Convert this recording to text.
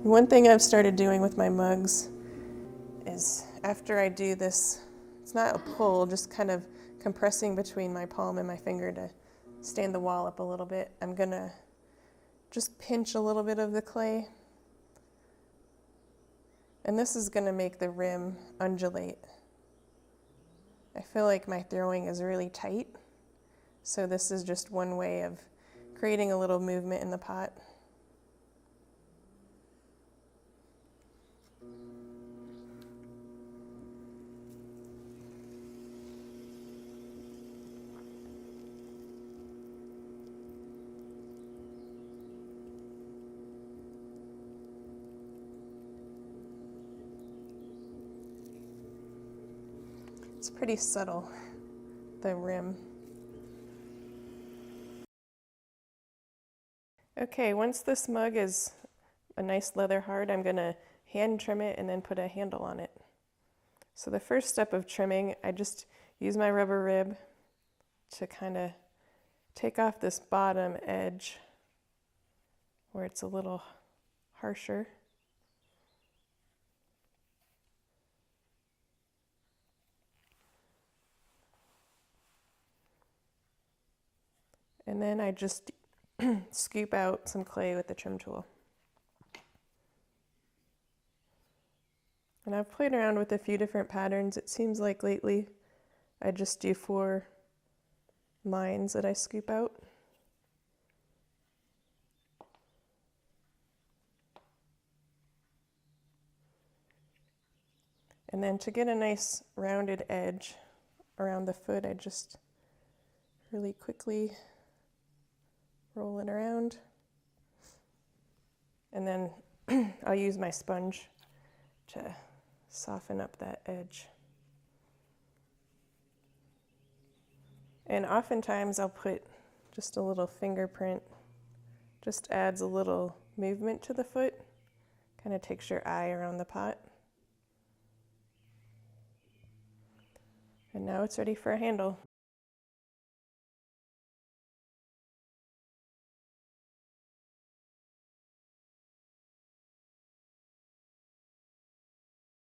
One thing I've started doing with my mugs is after I do this, it's not a pull, just kind of compressing between my palm and my finger to stand the wall up a little bit. I'm gonna just pinch a little bit of the clay, and this is gonna make the rim undulate. I feel like my throwing is really tight, so this is just one way of creating a little movement in the pot. It's pretty subtle, the rim. Okay, once this mug is a nice leather hard, I'm gonna hand trim it and then put a handle on it. So the first step of trimming, I just use my rubber rib to kind of take off this bottom edge where it's a little harsher. And then I just scoop out some clay with the trim tool. And I've played around with a few different patterns. It seems like lately I just do 4 lines that I scoop out. And then to get a nice rounded edge around the foot, I just really quickly roll it around. And then I'll use my sponge to soften up that edge. And oftentimes I'll put just a little fingerprint, just adds a little movement to the foot, kind of takes your eye around the pot. And now it's ready for a handle.